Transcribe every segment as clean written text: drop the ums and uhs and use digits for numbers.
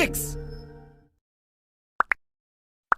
6।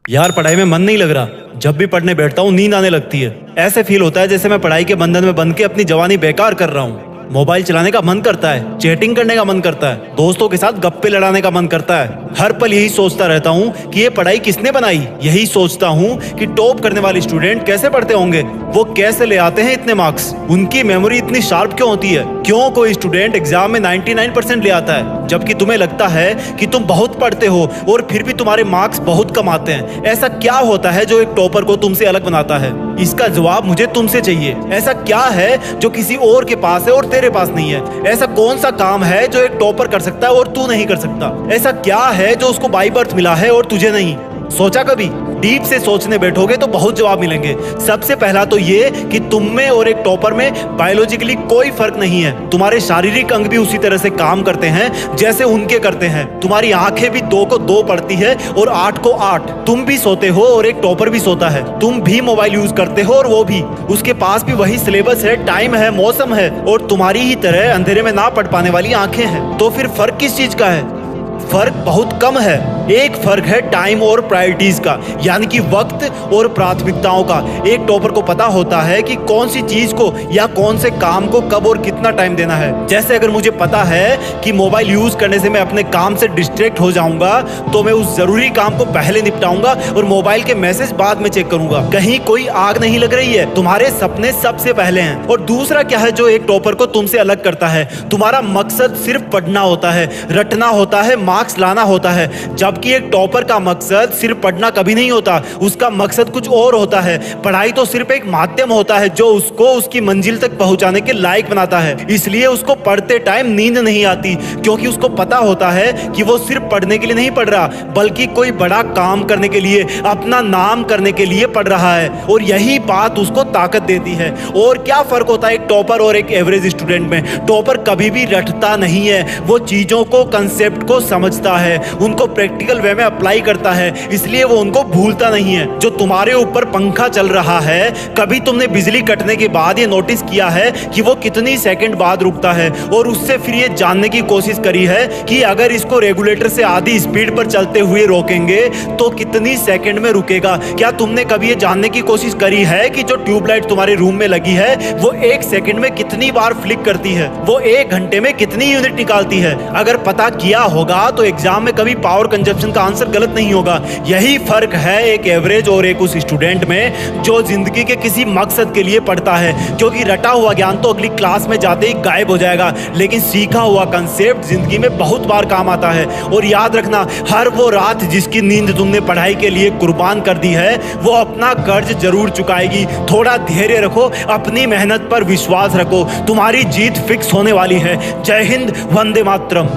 यार पढ़ाई में मन नहीं लग रहा। जब भी पढ़ने बैठता हूँ नींद आने लगती है। ऐसे फील होता है जैसे मैं पढ़ाई के बंधन में बंध के अपनी जवानी बेकार कर रहा हूँ। मोबाइल चलाने का मन करता है, चैटिंग करने का मन करता है, दोस्तों के साथ गप्पे लड़ाने का मन करता है। हर पल यही सोचता रहता हूँ कि ये पढ़ाई किसने बनाई। यही सोचता हूँ कि टॉप करने वाले स्टूडेंट कैसे पढ़ते होंगे, वो कैसे ले आते हैं इतने मार्क्स, उनकी मेमोरी इतनी शार्प क्यों होती है। क्यों कोई स्टूडेंट एग्जाम में 99% ले आता है जबकि तुम्हें लगता है कि तुम बहुत पढ़ते हो और फिर भी तुम्हारे मार्क्स बहुत कम आते हैं। ऐसा क्या होता है जो एक टॉपर को तुमसे अलग बनाता है? इसका जवाब मुझे तुमसे चाहिए। ऐसा क्या है जो किसी और के पास है और तेरे पास नहीं है? ऐसा कौन सा काम है जो एक टॉपर कर सकता है और तू नहीं कर सकता? ऐसा क्या है जो उसको बाय बर्थ मिला है और तुझे नहीं? सोचा कभी? डीप से सोचने बैठोगे तो बहुत जवाब मिलेंगे। सबसे पहला तो ये कि तुम में और एक टॉपर में बायोलॉजिकली कोई फर्क नहीं है। तुम्हारे शारीरिक अंग भी उसी तरह से काम करते हैं जैसे उनके करते हैं। तुम्हारी आंखें भी 2 को 2 पढ़ती है और 8 को 8। तुम भी सोते हो और एक टॉपर भी सोता है। तुम भी मोबाइल यूज करते हो और वो भी। उसके पास भी वही सिलेबस है, टाइम है, मौसम है और तुम्हारी ही तरह अंधेरे में ना पढ़ पाने वाली आंखें हैं। तो फिर फर्क किस चीज का है? फर्क बहुत कम है। एक फर्क है टाइम और प्रायोरिटीज का, यानी कि वक्त और प्राथमिकताओं का। एक टॉपर को पता होता है कि कौन सी चीज को या कौन से काम को कब और कितना टाइम देना है। जैसे अगर मुझे पता है कि मोबाइल यूज करने से मैं अपने काम से डिस्ट्रैक्ट हो जाऊंगा तो मैं उस जरूरी काम को पहले निपटाऊंगा और मोबाइल के मैसेज बाद में चेक करूंगा। कहीं कोई आग नहीं लग रही है, तुम्हारे सपने सबसे पहले हैं। और दूसरा क्या है जो एक टॉपर को तुमसे अलग करता है? तुम्हारा मकसद सिर्फ पढ़ना होता है, रटना होता है, मार्क्स लाना होता है। जबकि एक टॉपर का मकसद सिर्फ पढ़ना कभी नहीं होता, उसका मकसद कुछ और होता है। पढ़ाई तो सिर्फ एक माध्यम होता है जो उसको उसकी मंजिल तक पहुंचाने के लायक बनाता है। इसलिए उसको पढ़ते टाइम नींद नहीं आती, क्योंकि उसको पता होता है कि वो सिर्फ पढ़ने के लिए नहीं पढ़ रहा बल्कि कोई बड़ा काम करने के लिए, अपना नाम करने के लिए पढ़ रहा है। और यही बात उसको ताकत देती है। और क्या फर्क होता है एक टॉपर और एक एवरेज स्टूडेंट में? टॉपर कभी भी रटता नहीं है, वो चीजों को, कंसेप्ट को समझता है, उनको प्रैक्टिकल वे में अप्लाई करता है, इसलिए वो उनको भूलता नहीं है। जो तुम्हारे ऊपर पंखा चल रहा है, कभी तुमने बिजली कटने के बाद ये नोटिस किया है कि वो कितनी सेकंड बाद रुकता है? और उससे फिर ये जानने की कोशिश करी है कि अगर इसको रेगुलेटर से आधी स्पीड पर चलते हुए रोकेंगे तो कितनी सेकंड में रुकेगा? क्या तुमने कभी ये जानने की कोशिश करी है कि जो ट्यूबलाइट तुम्हारे रूम में लगी है वो 1 सेकंड में कितनी बार फ्लिक करती है? वो 1 घंटे में कितनी यूनिट निकालती है? अगर पता किया होगा तो एग्जाम में कभी पावर कंजप्शन का आंसर गलत नहीं होगा। यही फर्क है एक एवरेज और एक उस स्टूडेंट में जो जिंदगी के किसी मकसद के लिए पढ़ता है। क्योंकि रटा हुआ ज्ञान तो अगली क्लास में जाते ही गायब हो जाएगा, लेकिन सीखा हुआ कंसेप्ट जिंदगी में बहुत बार काम आता है। और याद रखना, हर वो रात जिसकी नींद तुमने पढ़ाई के लिए कुर्बान कर दी है वो अपना कर्ज जरूर चुकाएगी। थोड़ा धैर्य रखो, अपनी मेहनत पर विश्वास रखो, तुम्हारी जीत फिक्स होने वाली है। जय हिंद, वंदे मातरम।